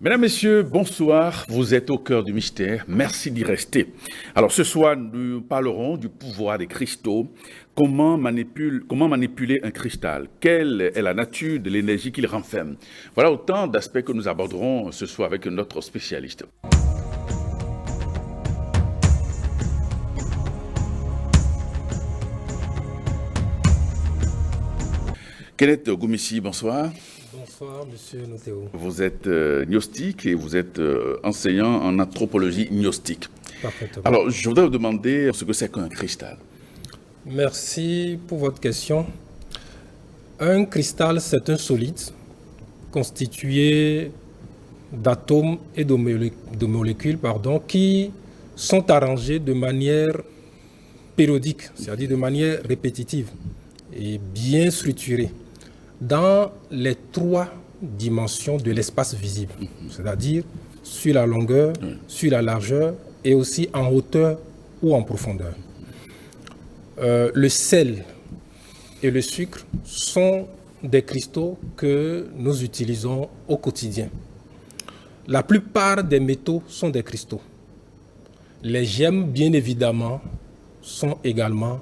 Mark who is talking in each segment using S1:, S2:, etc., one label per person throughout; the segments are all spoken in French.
S1: Mesdames, Messieurs, bonsoir. Vous êtes au cœur du mystère. Merci d'y rester. Alors ce soir, nous parlerons du pouvoir des cristaux. Comment manipuler un cristal? Quelle est la nature de l'énergie qu'il renferme? Voilà autant d'aspects que nous aborderons ce soir avec notre spécialiste. Kenneth Goumissi, bonsoir.
S2: Bonsoir, monsieur Notéo.
S1: Vous êtes gnostique et vous êtes enseignant en anthropologie gnostique.
S2: Parfaitement.
S1: Alors, je voudrais vous demander ce que c'est qu'un cristal.
S2: Merci pour votre question. Un cristal, c'est un solide constitué d'atomes et de molécules qui sont arrangés de manière périodique, c'est-à-dire de manière répétitive et bien structurée dans les trois dimensions de l'espace visible, c'est-à-dire sur la longueur, sur la largeur et aussi en hauteur ou en profondeur. Le sel et le sucre sont des cristaux que nous utilisons au quotidien. La plupart des métaux sont des cristaux. Les gemmes, bien évidemment, sont également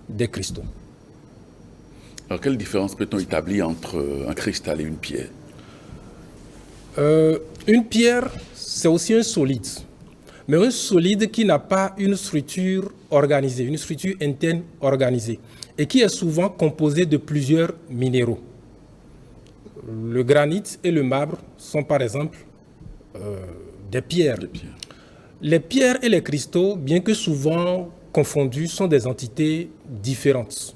S2: des cristaux.
S1: Alors, quelle différence peut-on établir entre un cristal et une pierre?
S2: Une pierre, c'est aussi un solide. Mais un solide qui n'a pas une structure organisée, une structure interne organisée, et qui est souvent composé de plusieurs minéraux. Le granit et le marbre sont par exemple des pierres. Les pierres et les cristaux, bien que souvent confondus, sont des entités différentes.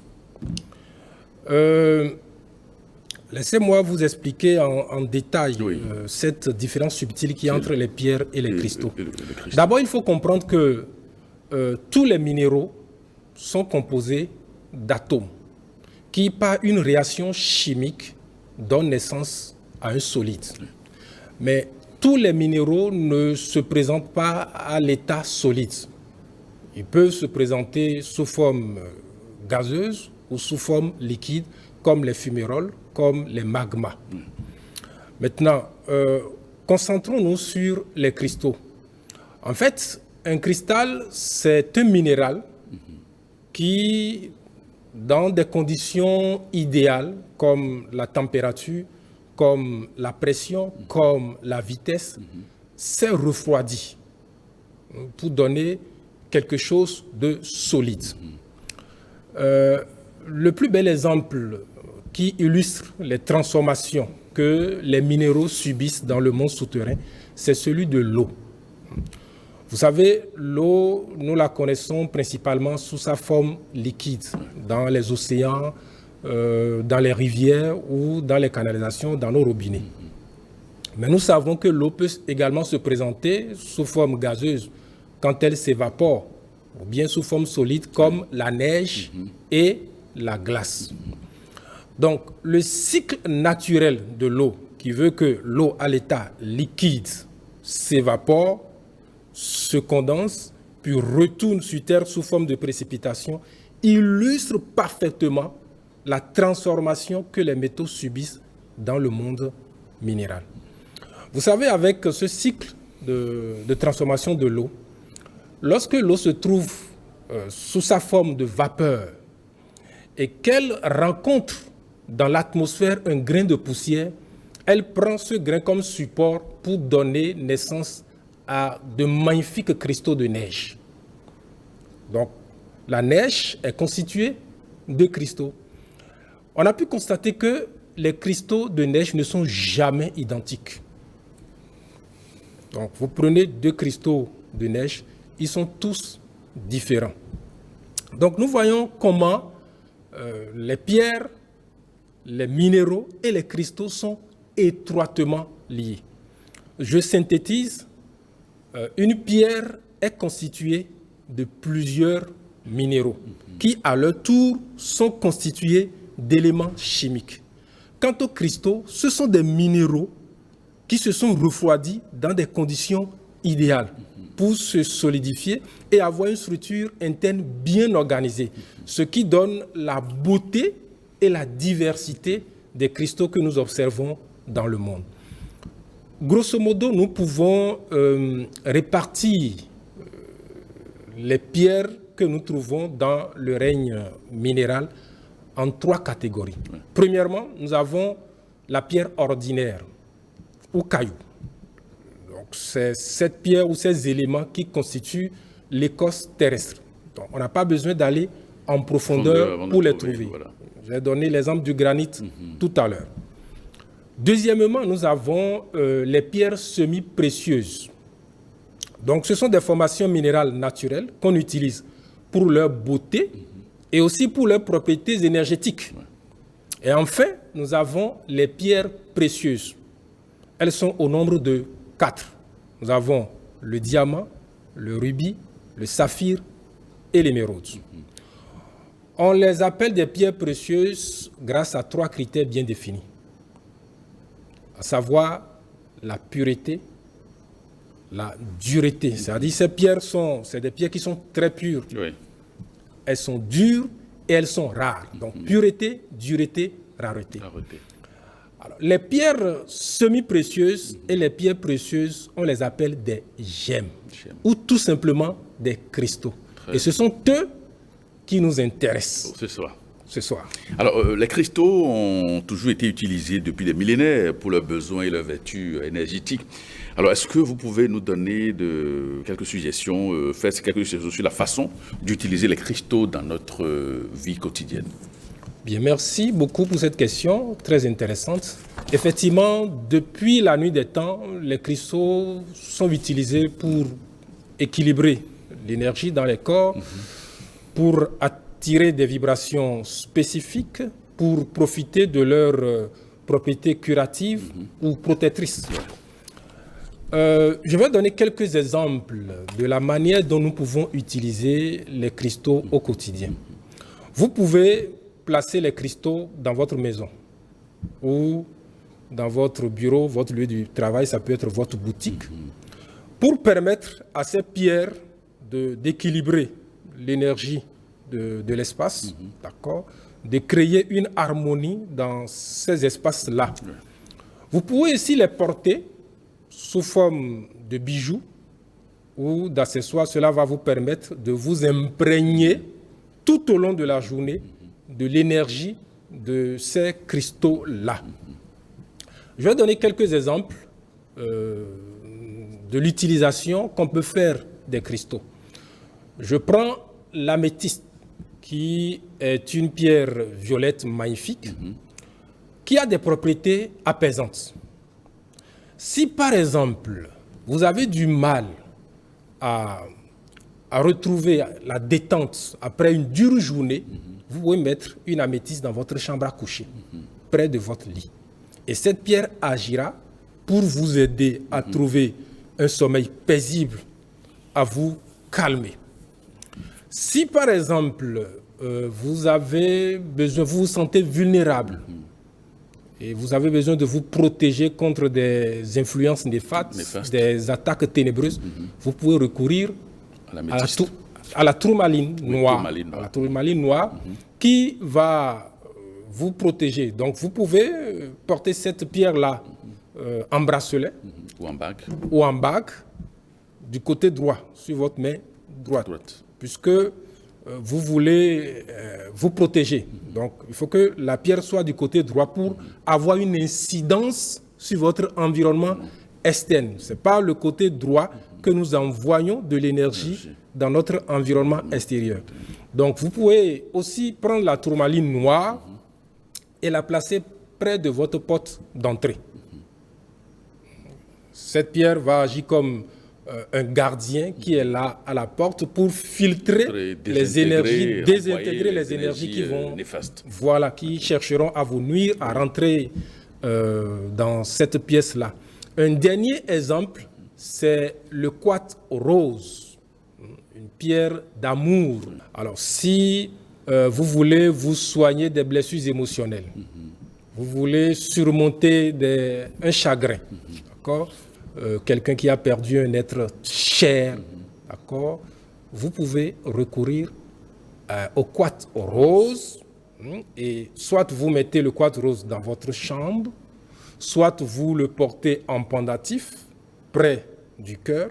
S2: Laissez-moi vous expliquer en détail cette différence subtile qu'il y a entre les pierres et les cristaux. D'abord, il faut comprendre que tous les minéraux sont composés d'atomes qui, par une réaction chimique, donnent naissance à un solide. Mais tous les minéraux ne se présentent pas à l'état solide. Ils peuvent se présenter sous forme gazeuse ou sous forme liquide, comme les fuméroles, comme les magmas. Maintenant, concentrons-nous sur les cristaux. En fait, un cristal, c'est un minéral qui, dans des conditions idéales, comme la température, comme la pression, comme la vitesse, s'est refroidi pour donner quelque chose de solide. Le plus bel exemple qui illustre les transformations que les minéraux subissent dans le monde souterrain, c'est celui de l'eau. Vous savez, l'eau, nous la connaissons principalement sous sa forme liquide, dans les océans, dans les rivières ou dans les canalisations, dans nos robinets. Mais nous savons que l'eau peut également se présenter sous forme gazeuse quand elle s'évapore, ou bien sous forme solide comme la neige et la glace. Donc, le cycle naturel de l'eau, qui veut que l'eau à l'état liquide s'évapore, se condense, puis retourne sur Terre sous forme de précipitation, illustre parfaitement la transformation que les métaux subissent dans le monde minéral. Vous savez, avec ce cycle de transformation de l'eau, lorsque l'eau se trouve sous sa forme de vapeur et qu'elle rencontre dans l'atmosphère un grain de poussière, elle prend ce grain comme support pour donner naissance à de magnifiques cristaux de neige. Donc, la neige est constituée de cristaux. On a pu constater que les cristaux de neige ne sont jamais identiques. Donc, vous prenez deux cristaux de neige, ils sont tous différents. Donc, nous voyons comment les pierres, les minéraux et les cristaux sont étroitement liés. Je synthétise, une pierre est constituée de plusieurs minéraux qui, à leur tour, sont constitués d'éléments chimiques. Quant aux cristaux, ce sont des minéraux qui se sont refroidis dans des conditions idéales pour se solidifier et avoir une structure interne bien organisée, ce qui donne la beauté et la diversité des cristaux que nous observons dans le monde. grosso modo, nous pouvons répartir les pierres que nous trouvons dans le règne minéral en 3 catégories. Oui. Premièrement, nous avons la pierre ordinaire ou caillou. Donc, c'est cette pierre ou ces éléments qui constituent l'écorce terrestre. Donc, on n'a pas besoin d'aller en profondeur pour les trouver. Voilà. J'ai donné l'exemple du granit tout à l'heure. Deuxièmement, nous avons les pierres semi-précieuses. Donc, ce sont des formations minérales naturelles qu'on utilise pour leur beauté et aussi pour leurs propriétés énergétiques. Et enfin, nous avons les pierres précieuses. Elles sont au nombre de 4. Nous avons le diamant, le rubis, le saphir et l'émeraude. On les appelle des pierres précieuses grâce à 3 critères bien définis, à savoir la pureté, la dureté. C'est-à-dire ces pierres c'est des pierres qui sont très pures. Oui. Elles sont dures et elles sont rares. Donc pureté, dureté, rareté. Alors, les pierres semi-précieuses et les pierres précieuses, on les appelle des gemmes ou tout simplement des cristaux. Et ce sont eux qui nous intéressent ce soir.
S1: Alors, les cristaux ont toujours été utilisés depuis des millénaires pour leurs besoins et leurs vertus énergétiques. Alors, est-ce que vous pouvez nous donner quelques suggestions, faire quelques suggestions sur la façon d'utiliser les cristaux dans notre vie quotidienne?
S2: Bien, merci beaucoup pour cette question très intéressante. Effectivement, depuis la nuit des temps, les cristaux sont utilisés pour équilibrer l'énergie dans les corps, pour attirer des vibrations spécifiques, pour profiter de leurs propriétés curatives ou protectrices. Je vais donner quelques exemples de la manière dont nous pouvons utiliser les cristaux au quotidien. Vous pouvez placer les cristaux dans votre maison ou dans votre bureau, votre lieu de travail, ça peut être votre boutique, pour permettre à ces pierres d'équilibrer l'énergie de l'espace, d'accord, de créer une harmonie dans ces espaces-là. Vous pouvez aussi les porter sous forme de bijoux ou d'accessoires. Cela va vous permettre de vous imprégner tout au long de la journée de l'énergie de ces cristaux-là. Je vais donner quelques exemples de l'utilisation qu'on peut faire des cristaux. Je prends l'améthyste, qui est une pierre violette magnifique, qui a des propriétés apaisantes. Si par exemple, vous avez du mal à retrouver la détente après une dure journée, vous pouvez mettre une améthyste dans votre chambre à coucher, près de votre lit. Et cette pierre agira pour vous aider à trouver un sommeil paisible, à vous calmer. Si par exemple, vous vous sentez vulnérable et vous avez besoin de vous protéger contre des influences néfastes, des attaques ténébreuses, vous pouvez recourir à la tourmaline noire, qui va vous protéger. Donc vous pouvez porter cette pierre-là en bracelet ou en bague du côté droit, sur votre main droite. Puisque vous voulez vous protéger. Donc, il faut que la pierre soit du côté droit pour avoir une incidence sur votre environnement externe. Ce n'est pas le côté droit que nous envoyons de l'énergie dans notre environnement extérieur. Donc, vous pouvez aussi prendre la tourmaline noire et la placer près de votre porte d'entrée. Cette pierre va agir comme un gardien qui est là à la porte pour filtrer les énergies, désintégrer les énergies qui vont, qui chercheront à vous nuire, à rentrer dans cette pièce-là. Un dernier exemple, c'est le quartz rose, une pierre d'amour. Alors, si vous voulez vous soigner des blessures émotionnelles, vous voulez surmonter un chagrin, d'accord? Quelqu'un qui a perdu un être cher, d'accord, vous pouvez recourir au quartz rose, et soit vous mettez le quartz rose dans votre chambre, soit vous le portez en pendatif, près du cœur,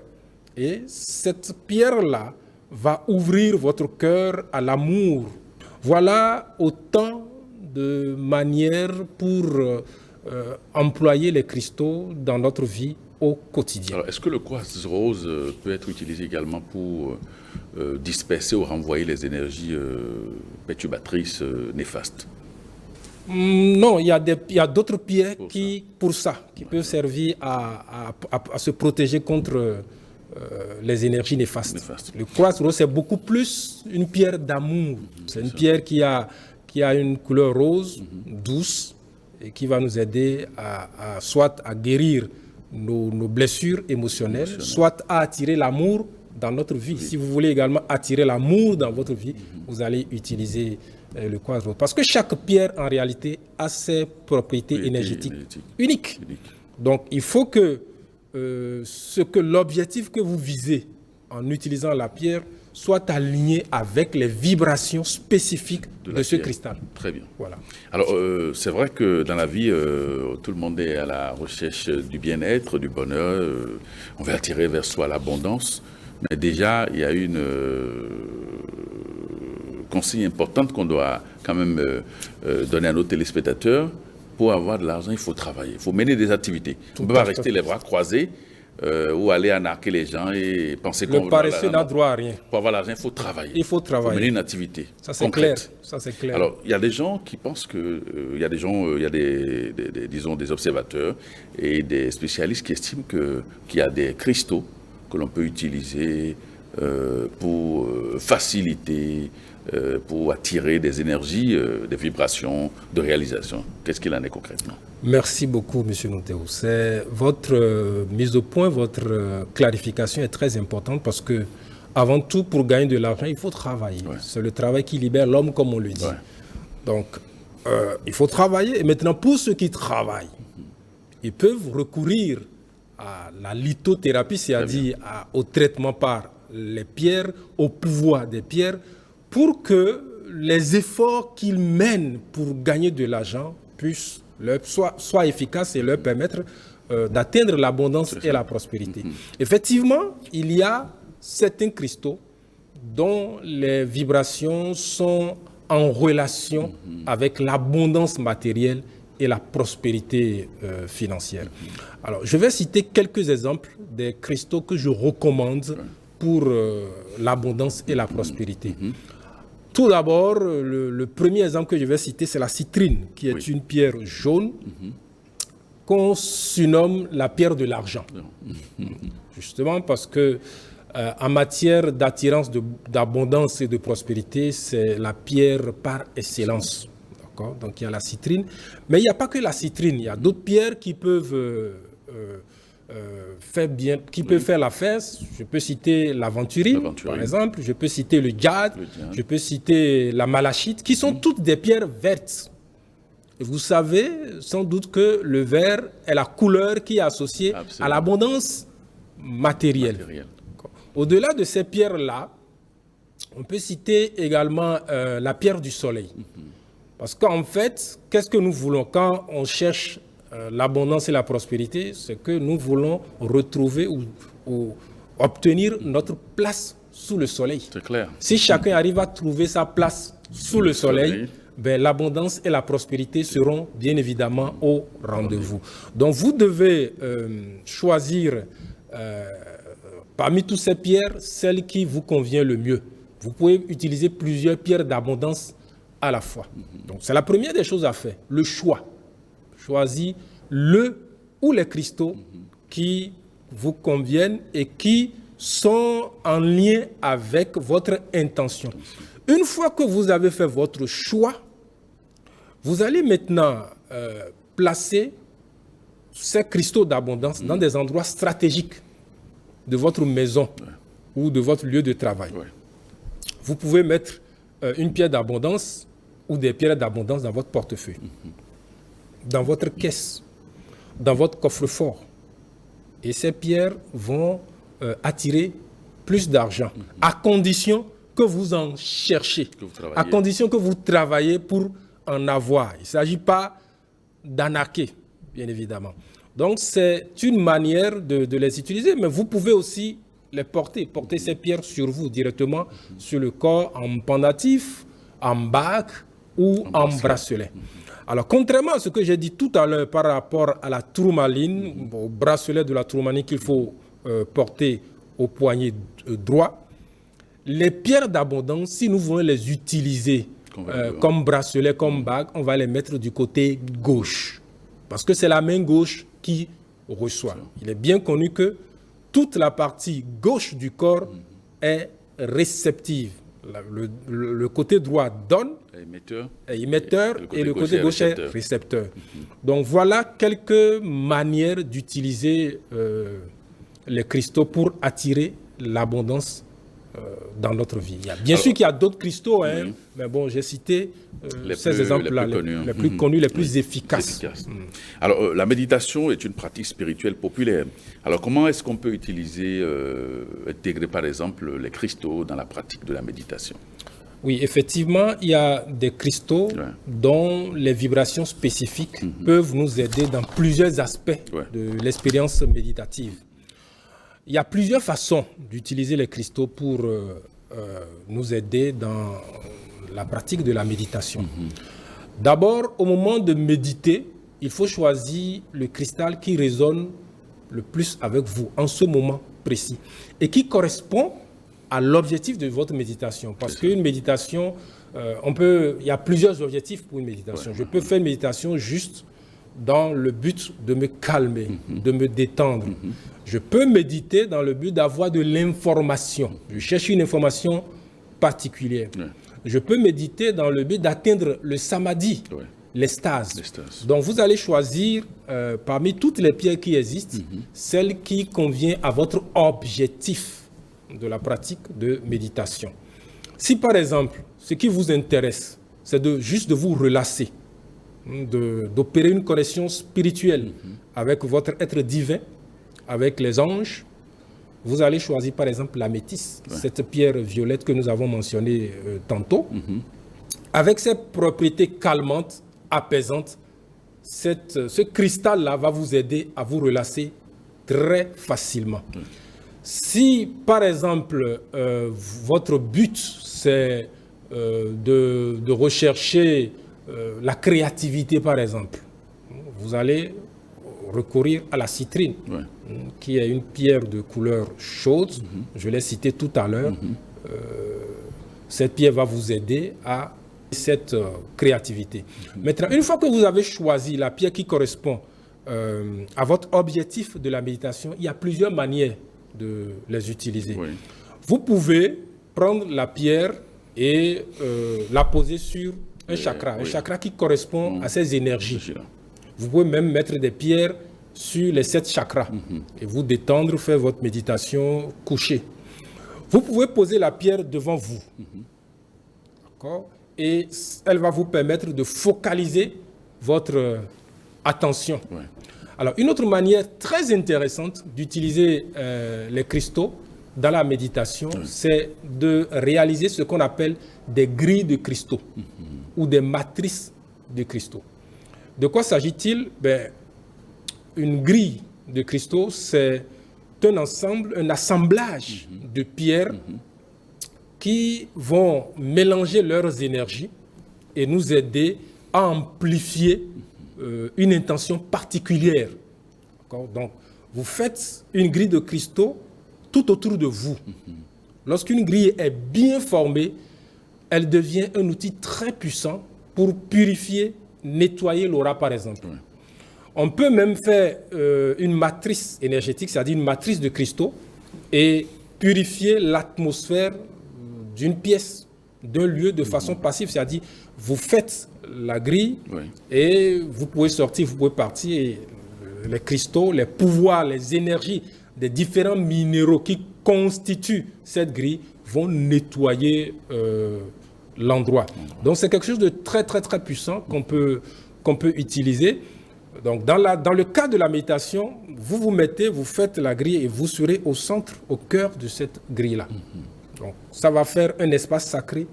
S2: et cette pierre-là va ouvrir votre cœur à l'amour. Voilà autant de manières pour employer les cristaux dans notre vie au quotidien.
S1: Alors, est-ce que le quartz rose peut être utilisé également pour disperser ou renvoyer les énergies perturbatrices néfastes?
S2: Non, il y a d'autres pierres qui peuvent servir à se protéger contre les énergies néfastes. Le quartz rose, c'est beaucoup plus une pierre d'amour. C'est une pierre qui a une couleur rose, douce, et qui va nous aider soit à guérir nos blessures émotionnelles, soit à attirer l'amour dans notre vie. Si vous voulez également attirer l'amour dans votre vie, vous allez utiliser le quartz rose. Parce que chaque pierre, en réalité, a ses propriétés énergétiques uniques. Donc, il faut que l'objectif que vous visez en utilisant la pierre soit aligné avec les vibrations spécifiques de ce cristal.
S1: Très bien.
S2: Voilà.
S1: Alors, c'est vrai que dans la vie, tout le monde est à la recherche du bien-être, du bonheur. On veut attirer vers soi l'abondance. Mais déjà, il y a une consigne importante qu'on doit quand même donner à nos téléspectateurs. Pour avoir de l'argent, il faut travailler. Il faut mener des activités. On ne peut pas rester les bras croisés ou aller arnaquer les gens et penser qu'on...
S2: Le paresseux n'a droit à rien.
S1: Pour avoir l'argent, il faut travailler.
S2: Il faut travailler.
S1: Il faut mener une activité
S2: concrète.
S1: Clair.
S2: Ça, c'est clair.
S1: Alors, il y a des gens qui pensent que... il y a des gens, il y a disons, des observateurs et des spécialistes qui estiment qu'il y a des cristaux que l'on peut utiliser pour faciliter, pour attirer des énergies, des vibrations, de réalisation. Qu'est-ce qu'il en est concrètement?
S2: Merci beaucoup, M. Noteo. Votre mise au point, votre clarification est très importante parce que, avant tout, pour gagner de l'argent, il faut travailler. Ouais. C'est le travail qui libère l'homme, comme on le dit. Ouais. Donc, il faut travailler. Et maintenant, pour ceux qui travaillent, ils peuvent recourir à la lithothérapie, c'est-à-dire au traitement par les pierres, au pouvoir des pierres, pour que les efforts qu'ils mènent pour gagner de l'argent puissent soient efficaces et leur permettre d'atteindre l'abondance et la prospérité. Effectivement, il y a certains cristaux dont les vibrations sont en relation avec l'abondance matérielle et la prospérité financière. Alors, je vais citer quelques exemples des cristaux que je recommande pour l'abondance et la prospérité. Tout d'abord, le premier exemple que je vais citer, c'est la citrine, qui est une pierre jaune qu'on surnomme la pierre de l'argent. Justement parce que en matière d'attirance, d'abondance et de prospérité, c'est la pierre par excellence. Donc il y a la citrine, mais il n'y a pas que la citrine, il y a d'autres pierres qui peuvent faire l'affaire. Je peux citer l'aventurine, par exemple, je peux citer le jade, je peux citer la malachite, qui sont toutes des pierres vertes. Et vous savez sans doute que le vert est la couleur qui est associée à l'abondance matérielle. Au-delà de ces pierres-là, on peut citer également la pierre du soleil. Parce qu'en fait, qu'est-ce que nous voulons quand on cherche l'abondance et la prospérité? C'est que nous voulons retrouver ou obtenir notre place sous le soleil.
S1: C'est clair.
S2: Si chacun arrive à trouver sa place sous le soleil, ben, l'abondance et la prospérité seront bien évidemment au rendez-vous. Donc vous devez choisir parmi toutes ces pierres, celle qui vous convient le mieux. Vous pouvez utiliser plusieurs pierres d'abondance à la fois. Donc, c'est la première des choses à faire, le choix. Choisir le ou les cristaux qui vous conviennent et qui sont en lien avec votre intention. Une fois que vous avez fait votre choix, vous allez maintenant placer ces cristaux d'abondance dans des endroits stratégiques de votre maison ou de votre lieu de travail. Vous pouvez mettre une pierre d'abondance ou des pierres d'abondance dans votre portefeuille, dans votre caisse, dans votre coffre-fort. Et ces pierres vont attirer plus d'argent, à condition que vous en cherchez, à condition que vous travaillez pour en avoir. Il ne s'agit pas d'arnaquer. bien évidemment. Donc, c'est une manière de les utiliser, mais vous pouvez aussi les porter ces pierres sur vous directement, sur le corps, en pendatif, en bague ou en bracelet. Alors, contrairement à ce que j'ai dit tout à l'heure par rapport à la tourmaline, au bracelet de la tourmaline qu'il faut porter au poignet droit, les pierres d'abondance, si nous voulons les utiliser comme bracelet, comme bague, on va les mettre du côté gauche. Parce que c'est la main gauche qui reçoit. Il est bien connu que toute la partie gauche du corps est réceptive. Le côté droit donne, est émetteur, et le côté gauche est récepteur. Donc voilà quelques manières d'utiliser les cristaux pour attirer l'abondance dans notre vie. Bien sûr qu'il y a d'autres cristaux, hein, mais bon, j'ai cité ces exemples-là, les plus connus, les plus efficaces.
S1: Alors, la méditation est une pratique spirituelle populaire. Alors, comment est-ce qu'on peut utiliser, intégrer par exemple les cristaux dans la pratique de la méditation?
S2: Oui, effectivement, il y a des cristaux dont les vibrations spécifiques peuvent nous aider dans plusieurs aspects de l'expérience méditative. Il y a plusieurs façons d'utiliser les cristaux pour nous aider dans la pratique de la méditation. D'abord, au moment de méditer, il faut choisir le cristal qui résonne le plus avec vous en ce moment précis et qui correspond à l'objectif de votre méditation. Parce qu'une méditation, il y a plusieurs objectifs pour une méditation. Je peux faire une méditation juste dans le but de me calmer, de me détendre. Je peux méditer dans le but d'avoir de l'information. Je cherche une information particulière. Je peux méditer dans le but d'atteindre le samadhi, l'extase. Donc vous allez choisir parmi toutes les pierres qui existent, celle qui convient à votre objectif de la pratique de méditation. Si par exemple, ce qui vous intéresse, c'est juste de vous relâcher, d'opérer une connexion spirituelle avec votre être divin, avec les anges, vous allez choisir par exemple l'améthyste, cette pierre violette que nous avons mentionnée tantôt. Avec ses propriétés calmantes, apaisantes, ce cristal-là va vous aider à vous relâcher très facilement. Si par exemple votre but c'est de rechercher la créativité par exemple, vous allez recourir à la citrine, qui est une pierre de couleur chaude. Je l'ai cité tout à l'heure. Cette pierre va vous aider à cette créativité. Maintenant, une fois que vous avez choisi la pierre qui correspond à votre objectif de la méditation, il y a plusieurs manières de les utiliser. Vous pouvez prendre la pierre et la poser sur un chakra qui correspond à ces énergies. Vous pouvez même mettre des pierres sur les 7 chakras et vous détendre, faire votre méditation couchée. Vous pouvez poser la pierre devant vous. D'accord? Et elle va vous permettre de focaliser votre attention. Alors, une autre manière très intéressante d'utiliser les cristaux dans la méditation, c'est de réaliser ce qu'on appelle des grilles de cristaux ou des matrices de cristaux. De quoi s'agit-il? Une grille de cristaux, c'est un assemblage de pierres qui vont mélanger leurs énergies et nous aider à amplifier une intention particulière. Donc, vous faites une grille de cristaux tout autour de vous. Lorsqu'une grille est bien formée, elle devient un outil très puissant pour purifier, nettoyer l'aura, par exemple. On peut même faire une matrice énergétique, c'est-à-dire une matrice de cristaux, et purifier l'atmosphère d'une pièce, d'un lieu de façon passive, c'est-à-dire vous faites la grille et vous pouvez sortir, vous pouvez partir, et les cristaux, les pouvoirs, les énergies des différents minéraux qui constituent cette grille vont nettoyer l'endroit. Donc c'est quelque chose de très très très puissant qu'on peut utiliser. Donc dans le cas de la méditation, vous vous mettez, vous faites la grille et vous serez au centre, au cœur de cette grille-là. Donc ça va faire un espace sacré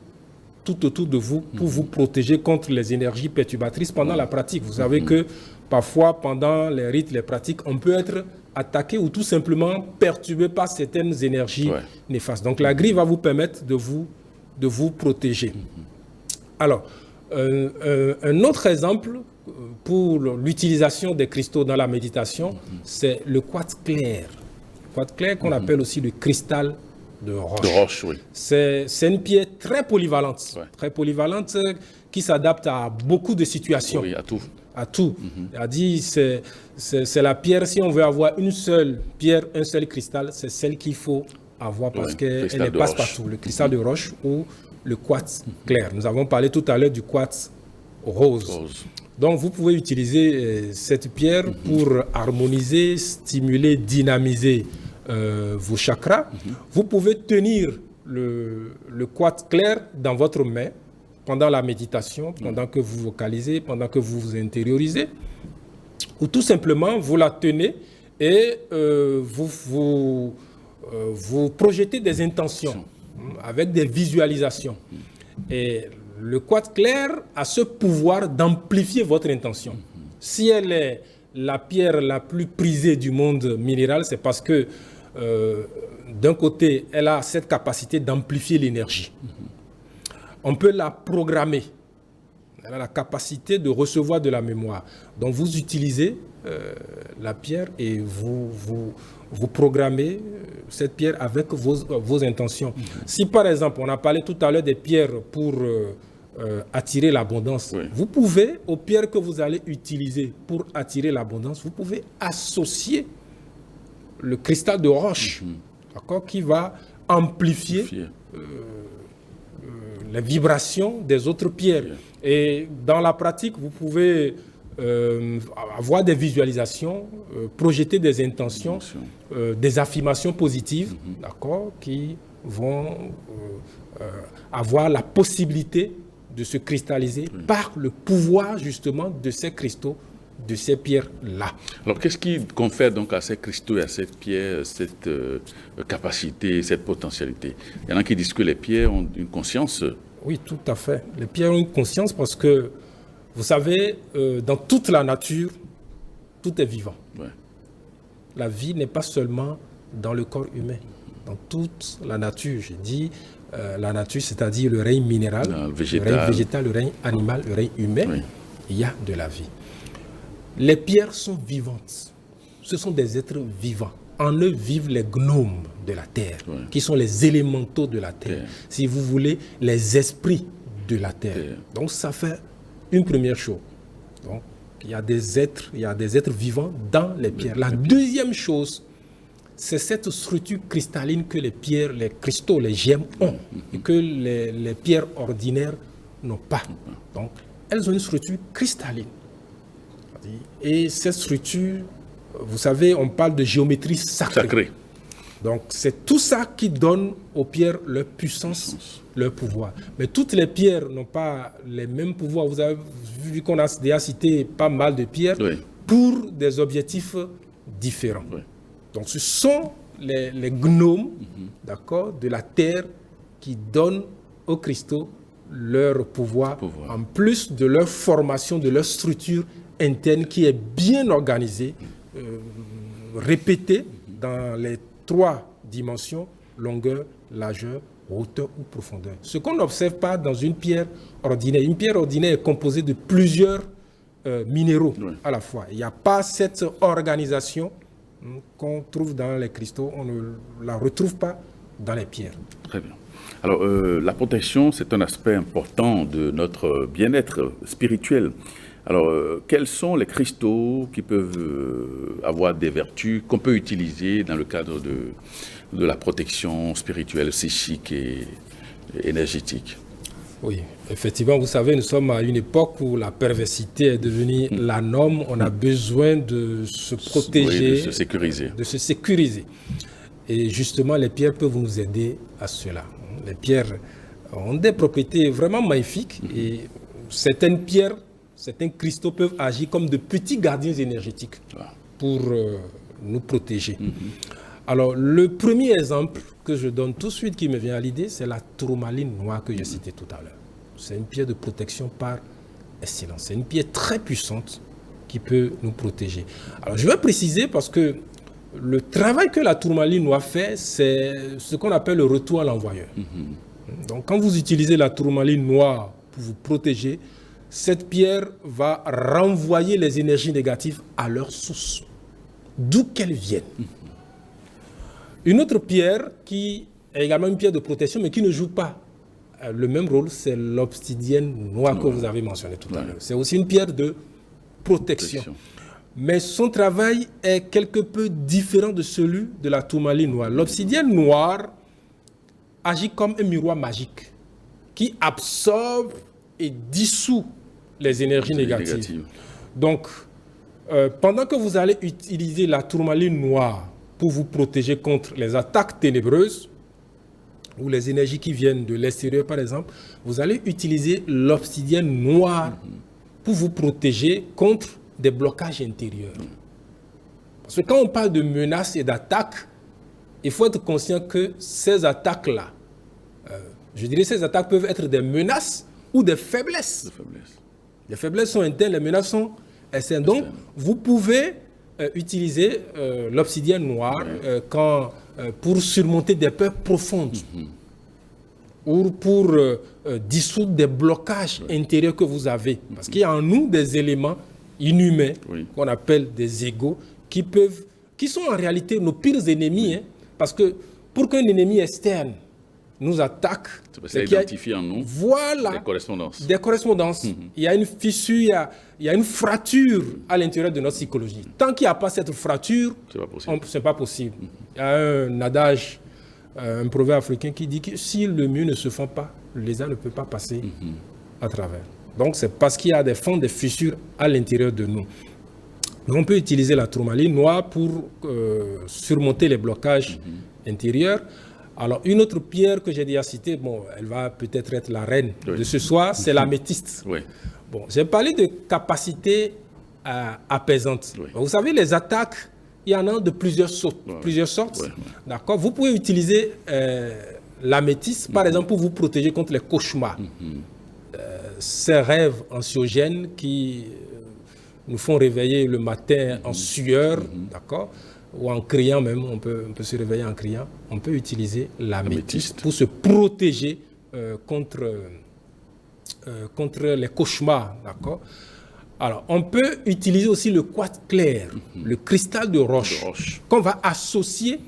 S2: tout autour de vous pour vous protéger contre les énergies perturbatrices pendant la pratique. Vous savez que parfois, pendant les rites, les pratiques, on peut être attaqué ou tout simplement perturbé par certaines énergies néfastes. Donc la grille va vous permettre de vous protéger. Alors, un autre exemple pour l'utilisation des cristaux dans la méditation, c'est le quartz clair. Le quartz clair qu'on appelle aussi le cristal de roche.
S1: De roche, oui.
S2: C'est une pierre très polyvalente, qui s'adapte à beaucoup de situations.
S1: Oui, à tout.
S2: À tout. C'est la pierre, si on veut avoir une seule pierre, un seul cristal, c'est celle qu'il faut avoir parce qu'elle ne passe partout. Le cristal de roche ou le quartz clair. Nous avons parlé tout à l'heure du quartz rose. Donc, vous pouvez utiliser cette pierre pour harmoniser, stimuler, dynamiser vos chakras. Vous pouvez tenir le quartz clair dans votre main pendant la méditation, pendant que vous vocalisez, pendant que vous vous intériorisez, ou tout simplement, vous la tenez et vous projetez des intentions avec des visualisations. Et le quartz clair a ce pouvoir d'amplifier votre intention. Si elle est la pierre la plus prisée du monde minéral, c'est parce que d'un côté, elle a cette capacité d'amplifier l'énergie. On peut la programmer. Elle a la capacité de recevoir de la mémoire. Donc vous utilisez la pierre et vous programmez cette pierre avec vos intentions. Si par exemple, on a parlé tout à l'heure des pierres pour attirer l'abondance, vous pouvez, aux pierres que vous allez utiliser pour attirer l'abondance, vous pouvez associer le cristal de roche, d'accord, qui va amplifier les vibrations des autres pierres. Et dans la pratique, vous pouvez avoir des visualisations, projeter des intentions, des affirmations positives, d'accord, qui vont avoir la possibilité de se cristalliser par le pouvoir justement de ces cristaux, de ces pierres-là.
S1: Alors, qu'est-ce qui confère donc à ces cristaux et à cette pierre cette capacité, cette potentialité? Il y en a qui disent que les pierres ont une conscience.
S2: Oui, tout à fait. Les pierres ont une conscience parce que, vous savez, dans toute la nature, tout est vivant. La vie n'est pas seulement dans le corps humain. Dans toute la nature, je dis la nature, c'est-à-dire le règne minéral, le règne végétal, le règne animal, le règne humain, il y a de la vie. Les pierres sont vivantes. Ce sont des êtres vivants. En eux vivent les gnomes de la terre, qui sont les élémentaux de la terre. Si vous voulez, les esprits de la terre. Donc ça fait une première chose. Donc il y a des êtres vivants dans les pierres. La deuxième chose, c'est cette structure cristalline que les pierres, les cristaux, les gemmes ont, et que les pierres ordinaires n'ont pas. Donc elles ont une structure cristalline. Et cette structure, vous savez, on parle de géométrie sacrée. Donc, c'est tout ça qui donne aux pierres leur puissance, leur pouvoir. Mais toutes les pierres n'ont pas les mêmes pouvoirs. Vous avez vu qu'on a déjà cité pas mal de pierres pour des objectifs différents. Donc, ce sont les gnomes, d'accord, de la terre qui donnent aux cristaux leur pouvoir, en plus de leur formation, de leur structure interne qui est bien organisée, répétée dans les 3 dimensions, longueur, largeur, hauteur ou profondeur. Ce qu'on n'observe pas dans une pierre ordinaire. Une pierre ordinaire est composée de plusieurs minéraux à la fois. Il n'y a pas cette organisation qu'on trouve dans les cristaux. On ne la retrouve pas dans les pierres.
S1: Très bien. Alors, la protection, c'est un aspect important de notre bien-être spirituel. Alors, quels sont les cristaux qui peuvent avoir des vertus qu'on peut utiliser dans le cadre de la protection spirituelle, psychique et énergétique?
S2: Oui, effectivement, vous savez, nous sommes à une époque où la perversité est devenue la norme. On a besoin de se protéger,
S1: de se sécuriser.
S2: Et justement, les pierres peuvent nous aider à cela. Les pierres ont des propriétés vraiment magnifiques et certaines pierres, certains cristaux peuvent agir comme de petits gardiens énergétiques pour nous protéger. Alors, le premier exemple que je donne tout de suite qui me vient à l'idée, c'est la tourmaline noire que j'ai citée tout à l'heure. C'est une pierre de protection par excellence. C'est une pierre très puissante qui peut nous protéger. Alors, je vais préciser parce que le travail que la tourmaline noire fait, c'est ce qu'on appelle le retour à l'envoyeur. Donc, quand vous utilisez la tourmaline noire pour vous protéger, cette pierre va renvoyer les énergies négatives à leur source, d'où qu'elles viennent. Une autre pierre qui est également une pierre de protection, mais qui ne joue pas le même rôle, c'est l'obsidienne noire que vous avez mentionné tout à l'heure. C'est aussi une pierre de protection. Mais son travail est quelque peu différent de celui de la tourmaline noire. L'obsidienne noire agit comme un miroir magique qui absorbe et dissout les énergies négatives. Donc, pendant que vous allez utiliser la tourmaline noire pour vous protéger contre les attaques ténébreuses ou les énergies qui viennent de l'extérieur, par exemple, vous allez utiliser l'obsidienne noire pour vous protéger contre des blocages intérieurs. Parce que quand on parle de menaces et d'attaques, il faut être conscient que ces attaques-là, je dirais ces attaques peuvent être des menaces ou des faiblesses. Les faiblesses sont internes, les menaces sont externes. Donc, vous pouvez utiliser l'obsidienne noire pour surmonter des peurs profondes ou pour dissoudre des blocages intérieurs que vous avez. Parce qu'il y a en nous des éléments inhumains qu'on appelle des égos qui sont en réalité nos pires ennemis. Hein, parce que pour qu'un ennemi externe nous attaque,
S1: c'est identifié en nous
S2: des correspondances. Il y a une fissure, il y a une fracture à l'intérieur de notre psychologie. Tant qu'il n'y a pas cette fracture, ce n'est pas possible. Il y a un adage, un proverbe africain qui dit que si le mur ne se fend pas, le lézard ne peut pas passer à travers. Donc c'est parce qu'il y a des fentes, des fissures à l'intérieur de nous. Donc, on peut utiliser la tourmaline noire pour surmonter les blocages intérieurs. Alors, une autre pierre que j'ai déjà citée, bon, elle va peut-être être la reine de ce soir, c'est l'améthyste. Bon, j'ai parlé de capacité apaisante. Vous savez, les attaques, il y en a de plusieurs sortes. D'accord. Vous pouvez utiliser l'améthyste, par exemple, pour vous protéger contre les cauchemars. Ces rêves anxiogènes qui nous font réveiller le matin en sueur, d'accord, ou en criant même, on peut se réveiller en criant. On peut utiliser l'améthyste pour se protéger contre les cauchemars, d'accord. Alors, on peut utiliser aussi le quartz clair, le cristal de roche, qu'on va associer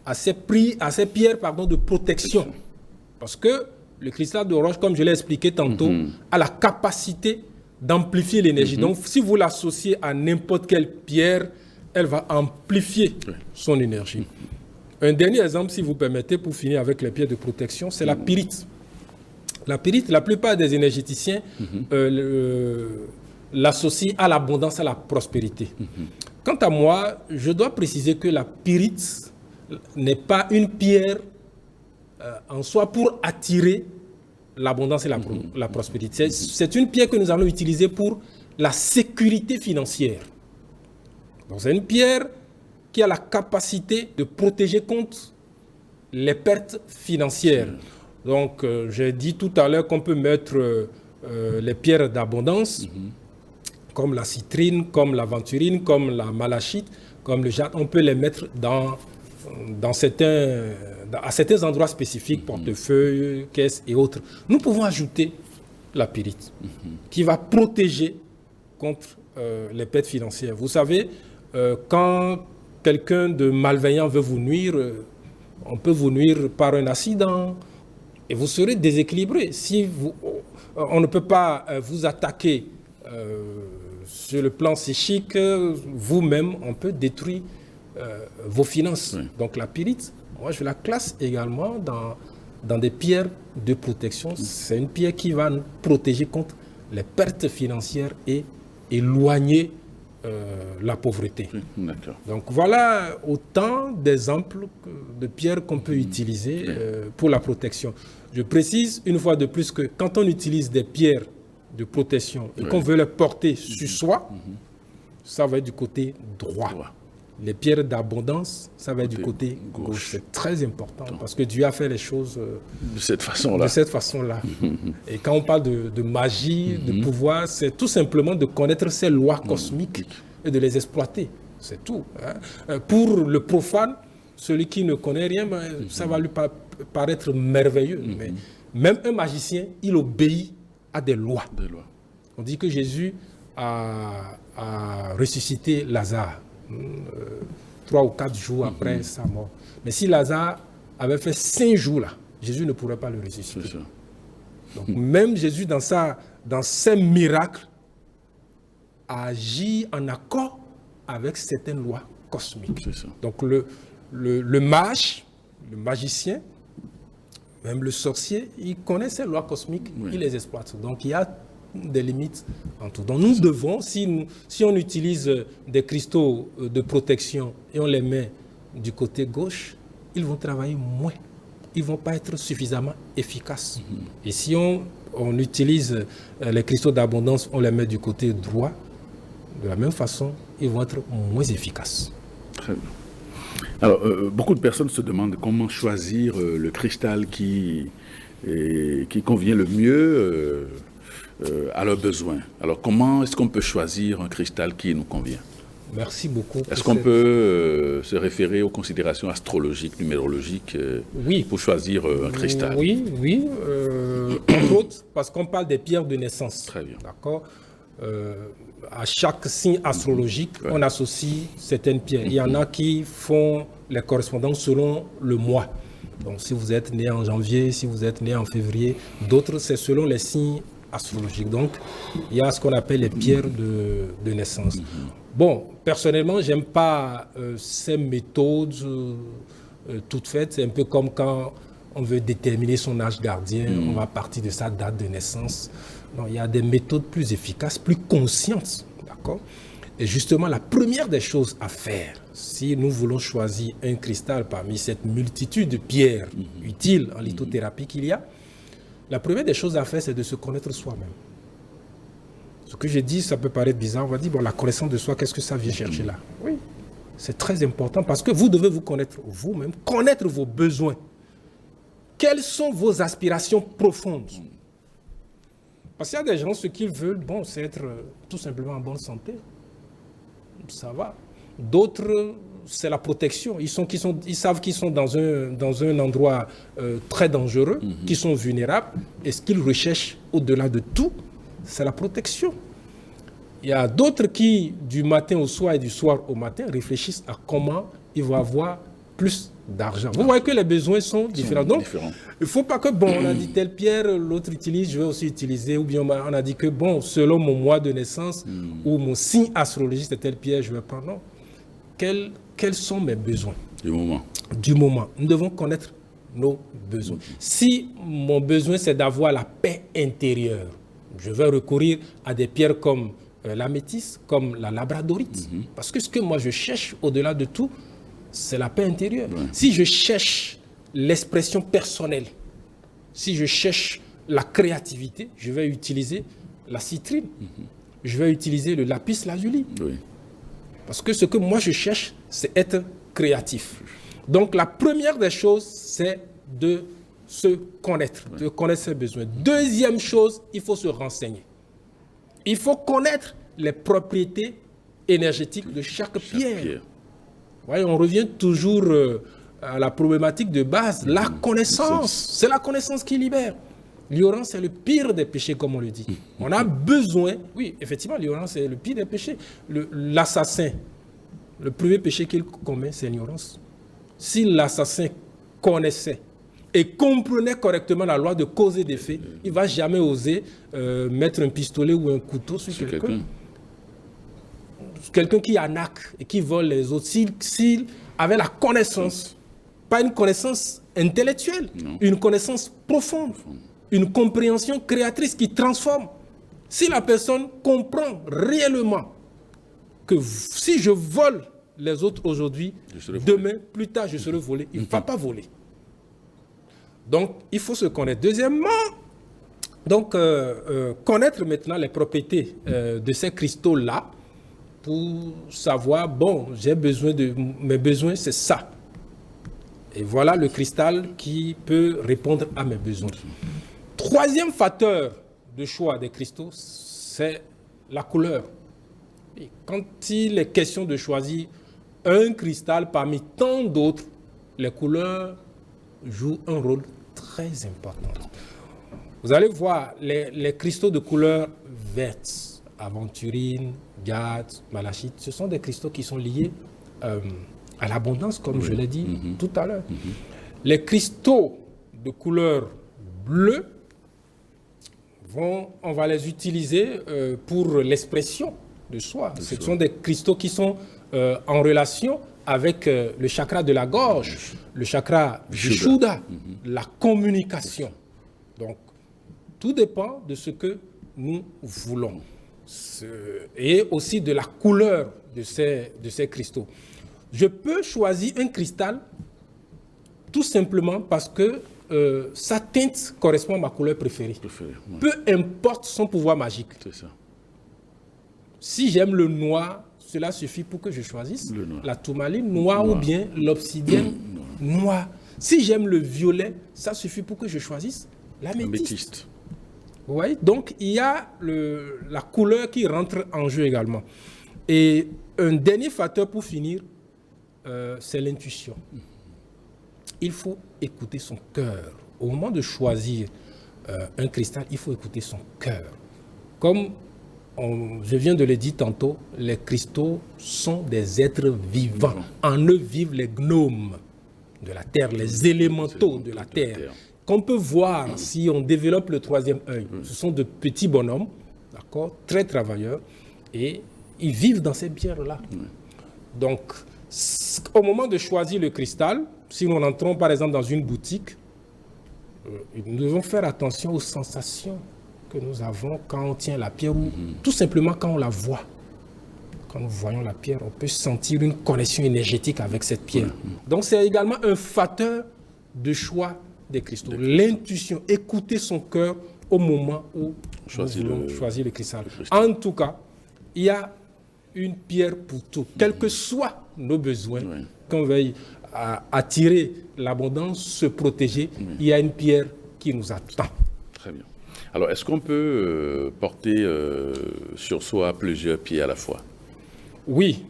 S2: à ces pierres de protection. Parce que le cristal de roche, comme je l'ai expliqué tantôt, a la capacité d'amplifier l'énergie. Donc, si vous l'associez à n'importe quelle pierre, elle va amplifier son énergie. Un dernier exemple, si vous permettez, pour finir avec les pierres de protection, c'est la pyrite. La pyrite, la plupart des énergéticiens l'associent à l'abondance, à la prospérité. Quant à moi, je dois préciser que la pyrite n'est pas une pierre en soi pour attirer l'abondance et la prospérité. C'est une pierre que nous allons utiliser pour la sécurité financière. Donc c'est une pierre qui a la capacité de protéger contre les pertes financières. Donc j'ai dit tout à l'heure qu'on peut mettre les pierres d'abondance, comme la citrine, comme l'aventurine, comme la malachite, comme le jade. On peut les mettre à certains endroits spécifiques, portefeuille, caisse et autres. Nous pouvons ajouter la pyrite, qui va protéger contre les pertes financières. Vous savez, quand quelqu'un de malveillant veut vous nuire, on peut vous nuire par un accident et vous serez déséquilibré. On ne peut pas vous attaquer sur le plan psychique, vous-même, on peut détruire vos finances. Donc la pyrite, moi je la classe également dans des pierres de protection. C'est une pierre qui va nous protéger contre les pertes financières et éloigner la pauvreté. Donc voilà autant d'exemples de pierres qu'on peut utiliser pour la protection. Je précise une fois de plus que quand on utilise des pierres de protection et qu'on veut les porter sur soi, ça va être du côté droit. Les pierres d'abondance, ça va être du côté gauche. C'est très important parce que Dieu a fait les choses
S1: de cette façon-là.
S2: Et quand on parle de magie, de pouvoir, c'est tout simplement de connaître ces lois cosmiques et de les exploiter. C'est tout. Hein. Pour le profane, celui qui ne connaît rien, ça va lui paraître merveilleux. Mais même un magicien, il obéit à des lois. On dit que Jésus a ressuscité Lazare 3 ou 4 jours après sa mort. Mais si Lazare avait fait 5 jours là, Jésus ne pourrait pas le ressusciter. Donc même Jésus dans ses miracles agit en accord avec certaines lois cosmiques. Donc le mage, le magicien, même le sorcier, il connaît ces lois cosmiques, il les exploite. Donc il y a des limites en tout. Donc nous devons, si on utilise des cristaux de protection et on les met du côté gauche, ils vont travailler moins. Ils ne vont pas être suffisamment efficaces. Et si on utilise les cristaux d'abondance, on les met du côté droit, de la même façon, ils vont être moins efficaces.
S1: Très bien. Alors, beaucoup de personnes se demandent comment choisir le cristal qui convient le mieux à leurs besoins. Alors, comment est-ce qu'on peut choisir un cristal qui nous convient?
S2: Merci beaucoup.
S1: Est-ce qu'on peut se référer aux considérations astrologiques, numérologiques pour choisir un cristal?
S2: Oui. Entre autres, parce qu'on parle des pierres de naissance.
S1: Très bien.
S2: D'accord. À chaque signe astrologique, on associe certaines pierres. Il y en a qui font les correspondances selon le mois. Donc, si vous êtes né en janvier, si vous êtes né en février, d'autres, c'est selon les signes astrologiques. Donc, il y a ce qu'on appelle les pierres de naissance. Bon, personnellement, j'aime pas ces méthodes toutes faites. C'est un peu comme quand on veut déterminer son âge gardien, on va partir de sa date de naissance. Non, il y a des méthodes plus efficaces, plus conscientes, d'accord? Et justement, la première des choses à faire, si nous voulons choisir un cristal parmi cette multitude de pierres utiles en lithothérapie qu'il y a, la première des choses à faire, c'est de se connaître soi-même. Ce que j'ai dit, ça peut paraître bizarre. On va dire, bon, la connaissance de soi, qu'est-ce que ça vient chercher là? Oui, c'est très important parce que vous devez vous connaître vous-même, connaître vos besoins. Quelles sont vos aspirations profondes? Parce qu'il y a des gens, ce qu'ils veulent, bon, c'est être tout simplement en bonne santé. Ça va. D'autres, c'est la protection. Ils savent qu'ils sont dans un endroit très dangereux, qu'ils sont vulnérables. Et ce qu'ils recherchent au-delà de tout, c'est la protection. Il y a d'autres qui, du matin au soir et du soir au matin, réfléchissent à comment ils vont avoir plus d'argent. Vous voyez que les besoins sont différents. Donc, il ne faut pas que, bon, on a dit telle pierre, l'autre utilise, je vais aussi utiliser. Ou bien on a dit que, bon, selon mon mois de naissance ou mon signe astrologique, c'est telle pierre, je vais prendre. Non. Quels sont mes besoins? Du moment. Nous devons connaître nos besoins. Si mon besoin, c'est d'avoir la paix intérieure, je vais recourir à des pierres comme l'améthyste, comme la labradorite. Parce que ce que moi je cherche au-delà de tout, c'est la paix intérieure. Si je cherche l'expression personnelle, si je cherche la créativité, je vais utiliser la citrine. Je vais utiliser le lapis lazuli. Parce que ce que moi je cherche, c'est être créatif. Donc la première des choses, c'est de se connaître, de connaître ses besoins. Deuxième chose, il faut se renseigner. Il faut connaître les propriétés énergétiques de chaque pierre. Voyez, on revient toujours à la problématique de base, la connaissance. C'est la connaissance qui libère. L'ignorance, c'est le pire des péchés, comme on le dit. On a besoin, oui, effectivement, l'ignorance, c'est le pire des péchés. L'assassin, le premier péché qu'il commet, c'est l'ignorance. Si l'assassin connaissait et comprenait correctement la loi de cause et d'effet, il ne va jamais oser mettre un pistolet ou un couteau sur quelqu'un. Quelqu'un qui arnaque et qui vole les autres, s'il avait la connaissance, pas une connaissance intellectuelle, une connaissance profonde, une compréhension créatrice qui transforme. Si la personne comprend réellement que si je vole les autres aujourd'hui, demain, plus tard, je serai volé, il ne va pas voler. Donc, il faut se connaître. Deuxièmement, donc, connaître maintenant les propriétés de ces cristaux-là, pour savoir, bon, mes besoins, c'est ça. Et voilà le cristal qui peut répondre à mes besoins. Troisième facteur de choix des cristaux, c'est la couleur. Et quand il est question de choisir un cristal parmi tant d'autres, les couleurs jouent un rôle très important. Vous allez voir les cristaux de couleur verte, aventurine, jade, malachite, ce sont des cristaux qui sont liés à l'abondance, comme je l'ai dit tout à l'heure. Les cristaux de couleur bleue, on va les utiliser pour l'expression de soi. Ce sont des cristaux qui sont en relation avec le chakra de la gorge, le chakra du Shuddha, la communication. Donc, tout dépend de ce que nous voulons. Et aussi de la couleur de ces cristaux. Je peux choisir un cristal tout simplement parce que sa teinte correspond à ma couleur préférée. Peu importe son pouvoir magique.
S1: C'est ça.
S2: Si j'aime le noir, cela suffit pour que je choisisse la tourmaline noire ou bien l'obsidienne noire. Si j'aime le violet, ça suffit pour que je choisisse l'améthyste. Vous voyez? Donc, il y a la couleur qui rentre en jeu également. Et un dernier facteur pour finir, c'est l'intuition. Il faut écouter son cœur. Au moment de choisir un cristal, il faut écouter son cœur. Comme je viens de le dire tantôt, les cristaux sont des êtres vivants. En eux vivent les gnomes de la terre, les élémentaux de la terre. Qu'on peut voir si on développe le troisième œil. Ce sont de petits bonhommes, d'accord, très travailleurs, et ils vivent dans ces pierres-là. Donc, au moment de choisir le cristal, si nous entrons par exemple dans une boutique, nous devons faire attention aux sensations que nous avons quand on tient la pierre ou tout simplement quand on la voit. Quand nous voyons la pierre, on peut sentir une connexion énergétique avec cette pierre. Donc, c'est également un facteur de choix des cristaux. L'intuition, écouter son cœur au moment où nous voulons choisir le cristal. En tout cas, il y a une pierre pour tout. Quels que soient nos besoins, qu'on veuille attirer l'abondance, se protéger, il y a une pierre qui nous attend.
S1: Très bien. Alors, est-ce qu'on peut porter sur soi plusieurs pierres à la fois?
S2: Oui.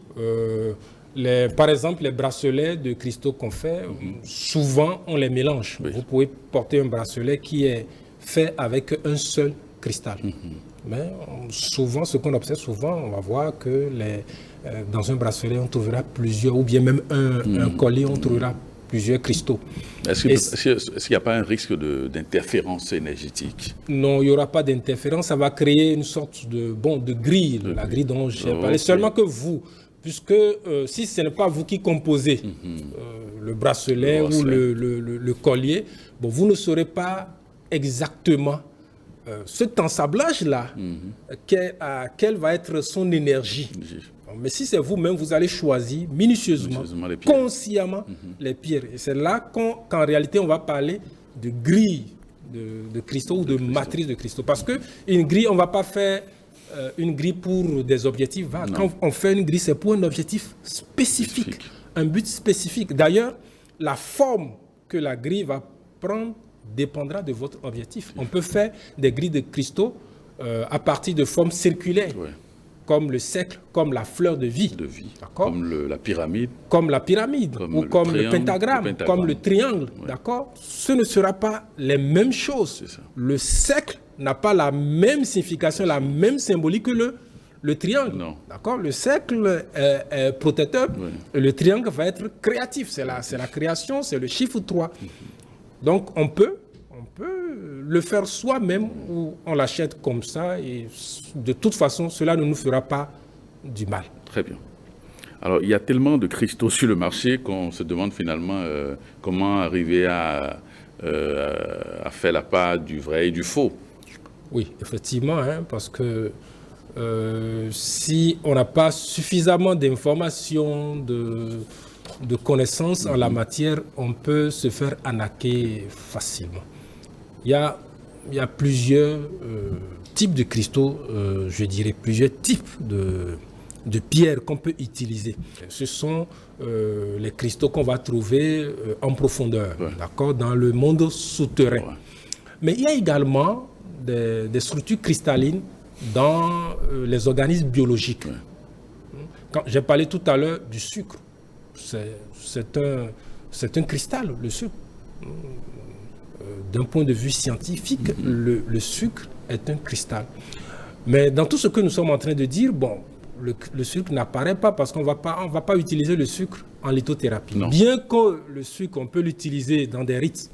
S2: Par exemple, les bracelets de cristaux qu'on fait, souvent on les mélange. Vous pouvez porter un bracelet qui est fait avec un seul cristal. Mais souvent, ce qu'on observe souvent, on va voir que dans un bracelet, on trouvera plusieurs, ou bien même un collier, on trouvera plusieurs cristaux.
S1: Est-ce qu'il n'y a pas un risque d'interférence énergétique?
S2: Non, il n'y aura pas d'interférence. Ça va créer une sorte de grille, la grille dont j'ai parlé. Seulement que vous, puisque si ce n'est pas vous qui composez le bracelet ou le collier, vous ne saurez pas exactement cet ensablage-là, quelle va être son énergie. Mais si c'est vous-même, vous allez choisir minutieusement, consciemment les pierres. Et c'est là qu'en réalité, on va parler de grille de cristaux ou de matrice de cristaux. Parce qu'une grille, on ne va pas faire une grille pour des objectifs vagues. Quand on fait une grille, c'est pour un objectif spécifique, un but spécifique. D'ailleurs, la forme que la grille va prendre dépendra de votre objectif. On peut faire des grilles de cristaux à partir de formes circulaires, comme le cercle, comme la fleur de vie.
S1: Comme la pyramide.
S2: Comme la pyramide, ou comme le pentagramme, comme le triangle. D'accord ? Ce ne sera pas les mêmes choses. Le cercle n'a pas la même signification, la même symbolique que le triangle. D'accord ? Le cercle est protecteur, le triangle va être créatif. C'est la création, c'est le chiffre 3. Donc on peut le faire soi-même ou on l'achète comme ça et de toute façon, cela ne nous fera pas du mal.
S1: Très bien. Alors, il y a tellement de cristaux sur le marché qu'on se demande finalement comment arriver à faire la part du vrai et du faux.
S2: Oui, effectivement, parce que si on n'a pas suffisamment d'informations, de connaissances en la matière, on peut se faire arnaquer facilement. Il y a plusieurs types de cristaux, je dirais plusieurs types de de pierre qu'on peut utiliser. Ce sont les cristaux qu'on va trouver en profondeur, d'accord, dans le monde souterrain. Ouais. Mais il y a également des structures cristallines dans les organismes biologiques. Ouais. Quand j'ai parlé tout à l'heure du sucre, c'est un cristal, le sucre. D'un point de vue scientifique, le sucre est un cristal. Mais dans tout ce que nous sommes en train de dire, bon, le sucre n'apparaît pas parce qu'on va pas utiliser le sucre en lithothérapie. Non. Bien que le sucre, on peut l'utiliser dans des rites,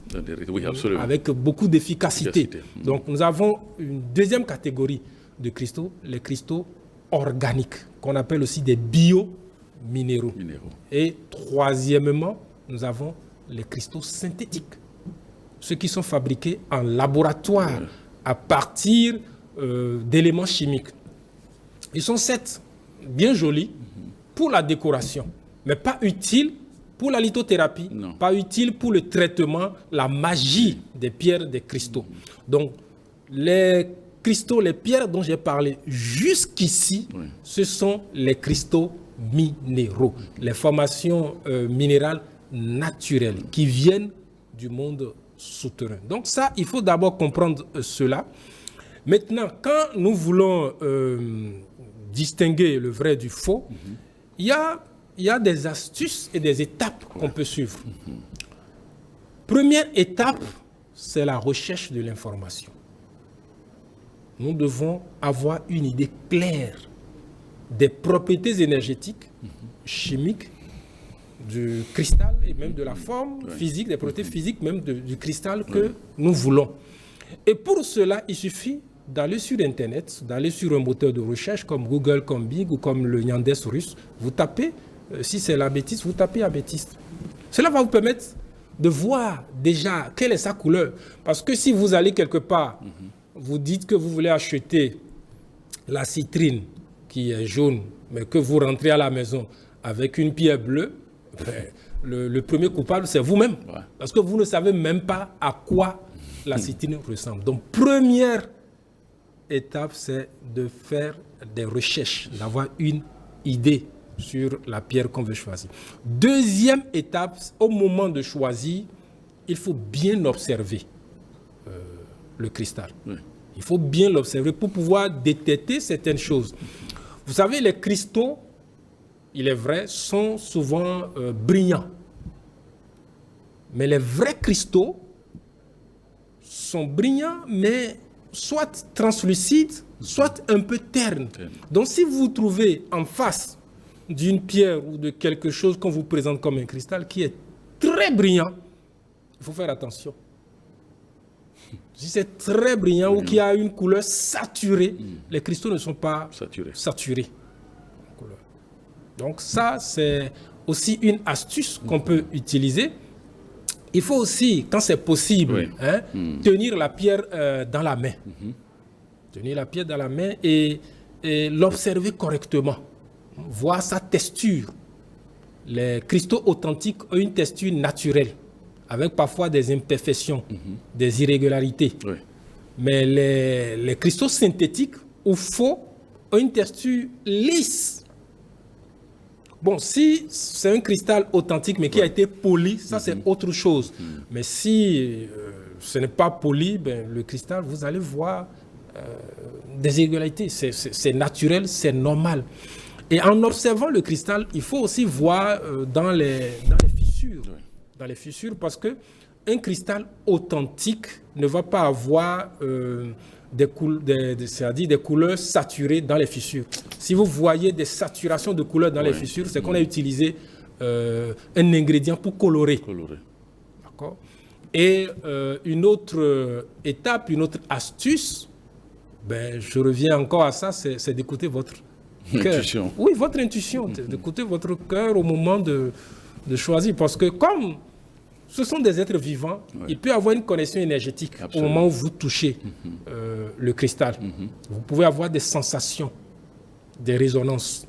S1: oui, absolument, avec
S2: beaucoup d'efficacité. Donc nous avons une deuxième catégorie de cristaux, les cristaux organiques, qu'on appelle aussi des biominéraux. Et troisièmement, nous avons les cristaux synthétiques, ceux qui sont fabriqués en laboratoire à partir d'éléments chimiques. Ils sont 7, bien jolis pour la décoration, mais pas utiles pour la lithothérapie, pas utiles pour le traitement, la magie des pierres, des cristaux. Donc, les cristaux, les pierres dont j'ai parlé jusqu'ici, ce sont les cristaux minéraux, les formations minérales naturelles qui viennent du monde souterrain. Donc ça, il faut d'abord comprendre cela. Maintenant, quand nous voulons distinguer le vrai du faux, il y a des astuces et des étapes qu'on peut suivre. Première étape, c'est la recherche de l'information. Nous devons avoir une idée claire des propriétés énergétiques, chimiques, du cristal et même de la forme physique, des propriétés physiques même du cristal que nous voulons. Et pour cela, il suffit d'aller sur Internet, d'aller sur un moteur de recherche comme Google, comme Bing ou comme le Yandex russe. Vous tapez, si c'est l'améthyste, vous tapez améthyste. Cela va vous permettre de voir déjà quelle est sa couleur. Parce que si vous allez quelque part, vous dites que vous voulez acheter la citrine qui est jaune, mais que vous rentrez à la maison avec une pierre bleue, le premier coupable, c'est vous-même. Parce que vous ne savez même pas à quoi la citrine ressemble. Donc, première étape, c'est de faire des recherches, d'avoir une idée sur la pierre qu'on veut choisir. Deuxième étape, au moment de choisir, il faut bien observer le cristal. Il faut bien l'observer pour pouvoir détecter certaines choses. Vous savez, les cristaux, il est vrai, sont souvent brillants. Mais les vrais cristaux sont brillants, mais soit translucides, soit un peu ternes. Donc, si vous vous trouvez en face d'une pierre ou de quelque chose qu'on vous présente comme un cristal qui est très brillant, il faut faire attention. Si c'est très brillant ou qui a une couleur saturée, les cristaux ne sont pas saturés. Donc ça, c'est aussi une astuce qu'on peut utiliser. Il faut aussi, quand c'est possible, tenir la pierre dans la main. Tenir la pierre dans la main et l'observer correctement. Voir sa texture. Les cristaux authentiques ont une texture naturelle, avec parfois des imperfections, des irrégularités. Mais les cristaux synthétiques ou faux ont une texture lisse. Bon, si c'est un cristal authentique mais qui a été poli, ça c'est autre chose. Mais si ce n'est pas poli, ben, le cristal, vous allez voir des irrégularités. C'est naturel, c'est normal. Et en observant le cristal, il faut aussi voir dans les fissures. Dans les fissures, parce qu'un cristal authentique ne va pas avoir des couleurs saturées dans les fissures. Si vous voyez des saturations de couleurs dans les fissures, c'est qu'on a utilisé un ingrédient pour colorer. D'accord ? Et une autre étape, une autre astuce, ben, je reviens encore à ça, c'est d'écouter votre cœur. Oui, votre intuition, d'écouter votre cœur au moment de choisir. Parce que comme ce sont des êtres vivants, il peut y avoir une connexion énergétique au moment où vous touchez le cristal. Vous pouvez avoir des sensations, des résonances.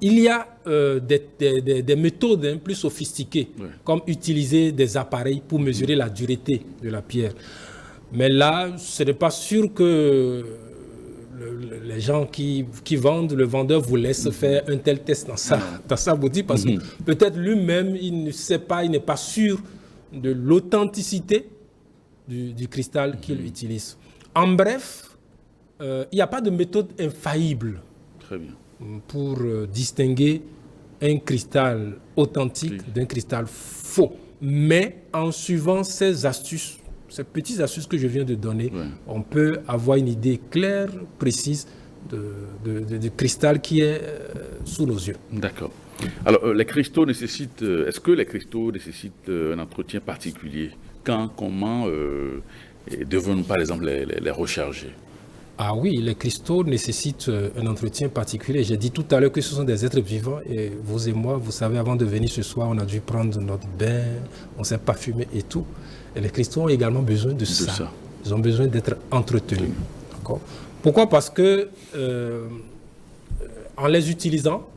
S2: Il y a des méthodes plus sophistiquées, comme utiliser des appareils pour mesurer la dureté de la pierre. Mais là, ce n'est pas sûr que les gens qui vendent, le vendeur vous laisse faire un tel test dans sa boutique parce que peut-être lui-même, il ne sait pas, il n'est pas sûr de l'authenticité du cristal qu'il utilise. En bref, il n'y a pas de méthode infaillible pour distinguer un cristal authentique d'un cristal faux. Mais en suivant ces astuces, ces petites astuces que je viens de donner, on peut avoir une idée claire, précise du cristal qui est sous nos yeux.
S1: D'accord. Alors, les cristaux nécessitent, est-ce que les cristaux nécessitent un entretien particulier? Quand, comment, et devons-nous par exemple les recharger?
S2: Ah oui, les cristaux nécessitent un entretien particulier. J'ai dit tout à l'heure que ce sont des êtres vivants et vous et moi, vous savez, avant de venir ce soir, on a dû prendre notre bain, on s'est parfumé et tout. Et les cristaux ont également besoin de ça. Ils ont besoin d'être entretenus. D'accord. Pourquoi? Parce que en les utilisant,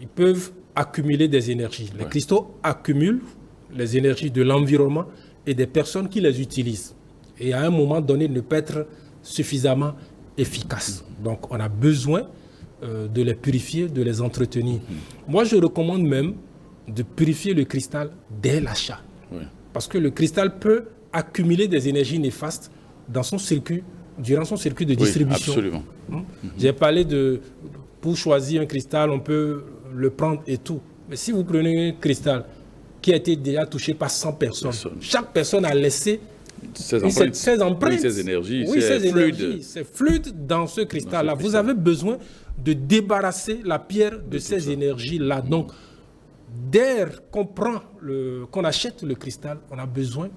S2: ils peuvent accumuler des énergies. Les cristaux accumulent les énergies de l'environnement et des personnes qui les utilisent. Et à un moment donné, ne peut être suffisamment efficaces. Donc, on a besoin de les purifier, de les entretenir. Moi, je recommande même de purifier le cristal dès l'achat. Parce que le cristal peut accumuler des énergies néfastes dans son circuit, durant son circuit de distribution.
S1: Absolument.
S2: J'ai parlé pour choisir un cristal, on peut le prendre et tout. Mais si vous prenez un cristal qui a été déjà touché par 100 personnes, chaque personne a laissé ses empreintes,
S1: ses énergies,
S2: c'est fluide dans ce cristal-là. Vous avez besoin de débarrasser la pierre de ces énergies-là. Donc, dès qu'on achète le cristal, on a besoin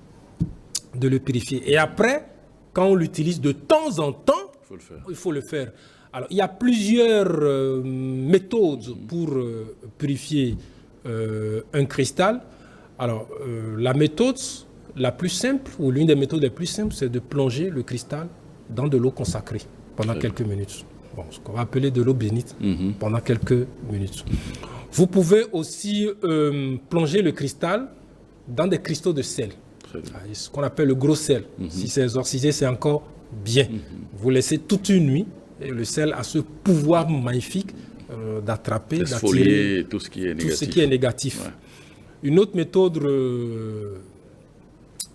S2: de le purifier. Et après, quand on l'utilise de temps en temps, il faut le faire. Alors, il y a plusieurs méthodes pour purifier un cristal. Alors, la méthode la plus simple, ou l'une des méthodes les plus simples, c'est de plonger le cristal dans de l'eau consacrée pendant quelques minutes. Bon, ce qu'on va appeler de l'eau bénite pendant quelques minutes. Vous pouvez aussi plonger le cristal dans des cristaux de sel. Ce qu'on appelle le gros sel. Si c'est exorcisé, c'est encore bien. Vous laissez toute une nuit et le sel a ce pouvoir magnifique d'attraper, d'attirer
S1: tout ce qui est négatif.
S2: Une autre méthode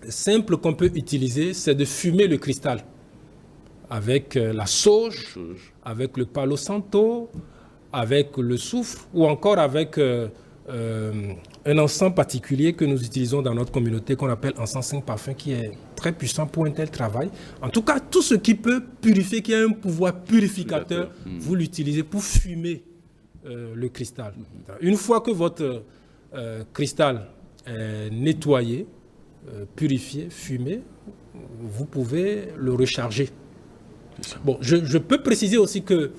S2: simple qu'on peut utiliser, c'est de fumer le cristal avec la sauge, avec le palo santo, avec le soufre ou encore avec un encens particulier que nous utilisons dans notre communauté qu'on appelle encens 5 parfums qui est très puissant pour un tel travail. En tout cas, tout ce qui peut purifier, qui a un pouvoir purificateur, vous l'utilisez pour fumer le cristal. Une fois que votre cristal est nettoyé, purifié, fumé, vous pouvez le recharger. Bon, je peux préciser aussi que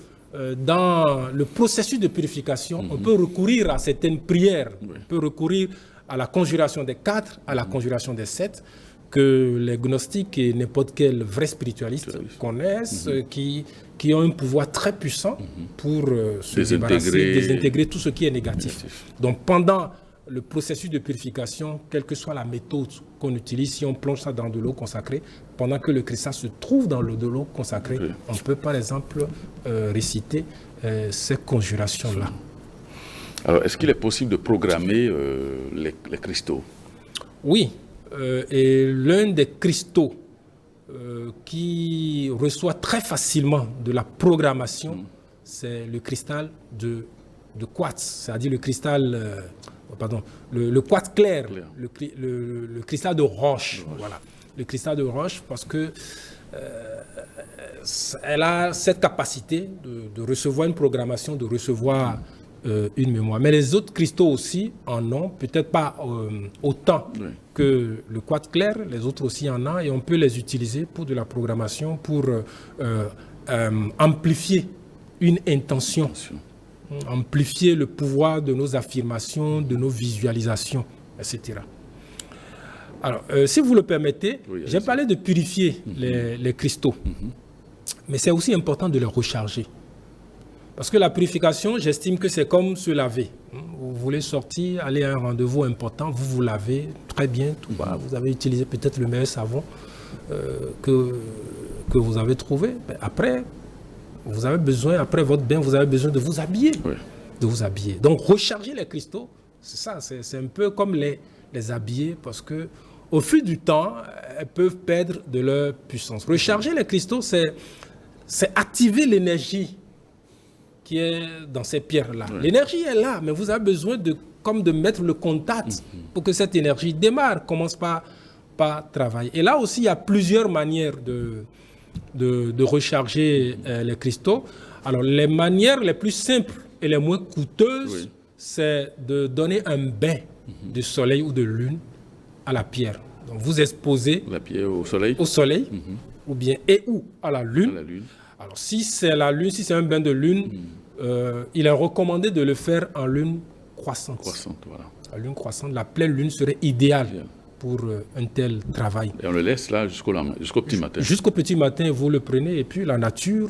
S2: dans le processus de purification, on peut recourir à certaines prières. On peut recourir à la conjuration des 4, à la conjuration des 7, que les gnostiques et n'importe quel vrai spiritualiste connaissent, qui ont un pouvoir très puissant pour se désintégrer tout ce qui est négatif. Donc pendant le processus de purification, quelle que soit la méthode qu'on utilise, si on plonge ça dans de l'eau consacrée, pendant que le cristal se trouve dans de l'eau consacrée, on peut par exemple réciter ces conjurations-là.
S1: Alors, est-ce qu'il est possible de programmer les cristaux?
S2: Oui, et l'un des cristaux qui reçoit très facilement de la programmation, c'est le cristal de quartz, c'est-à-dire le cristal... le quartz clair. Le cristal de roche. Voilà. Le cristal de roche, parce que elle a cette capacité de recevoir une programmation, de recevoir une mémoire. Mais les autres cristaux aussi en ont, peut-être pas autant que le quartz clair, les autres aussi en ont, et on peut les utiliser pour de la programmation, pour amplifier une intention. Amplifier le pouvoir de nos affirmations, de nos visualisations, etc. Alors, si vous le permettez, j'ai parlé de purifier les cristaux, mais c'est aussi important de les recharger. Parce que la purification, j'estime que c'est comme se laver. Vous voulez sortir, aller à un rendez-vous important, vous vous lavez très bien, tout va. Vous avez utilisé peut-être le meilleur savon que vous avez trouvé, après, vous avez besoin, après votre bain, vous avez besoin de vous habiller.
S1: Oui.
S2: De vous habiller. Donc, recharger les cristaux, c'est ça, c'est un peu comme les habiller, parce que au fil du temps, elles peuvent perdre de leur puissance. Recharger les cristaux, c'est activer l'énergie qui est dans ces pierres-là. Oui. L'énergie est là, mais vous avez besoin de mettre le contact pour que cette énergie démarre, commence par travailler. Et là aussi, il y a plusieurs manières de recharger les cristaux. Alors, les manières les plus simples et les moins coûteuses, c'est de donner un bain de soleil ou de lune à la pierre. Donc, vous exposez
S1: la pierre au soleil,
S2: ou bien à la lune. Alors, si c'est la lune, si c'est un bain de lune, il est recommandé de le faire en lune croissante.
S1: Voilà.
S2: La lune croissante, la pleine lune serait idéale pour un tel travail.
S1: Et on le laisse là jusqu'au petit matin.
S2: Jusqu'au petit matin, vous le prenez et puis la nature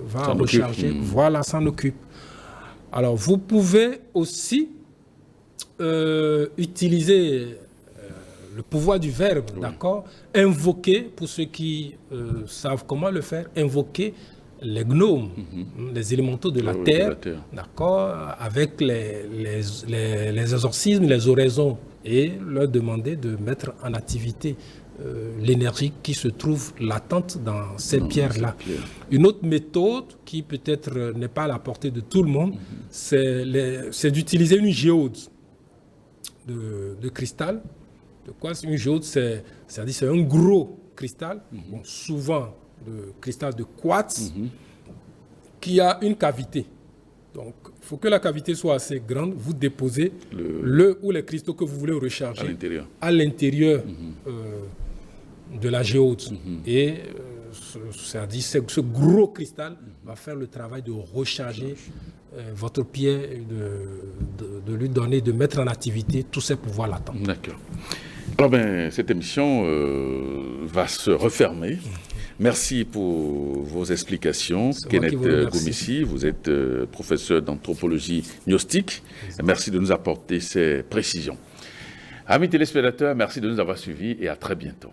S2: va recharger. Voilà, s'en occupe. Alors, vous pouvez aussi utiliser le pouvoir du verbe, d'accord? Invoquer, pour ceux qui savent comment le faire, invoquer les gnomes, les élémentaux de la terre, d'accord, avec les exorcismes, les oraisons, et leur demander de mettre en activité l'énergie qui se trouve latente dans ces pierres-là. Une autre méthode qui peut-être n'est pas à la portée de tout le monde, c'est d'utiliser une géode de cristal. De quoi une géode, c'est-à-dire c'est un gros cristal, bon, souvent de cristal de quartz, qui a une cavité. Donc, il faut que la cavité soit assez grande. Vous déposez le ou les cristaux que vous voulez recharger à l'intérieur de la géode. Et c'est-à-dire ce gros cristal va faire le travail de recharger votre pierre, de lui donner, de mettre en activité tous ces pouvoirs latents.
S1: D'accord. Alors, cette émission va se refermer. Merci pour vos explications. Kenneth Goumissi, vous êtes professeur d'anthropologie gnostique. Merci de nous apporter ces précisions. Amis téléspectateurs, merci de nous avoir suivis et à très bientôt.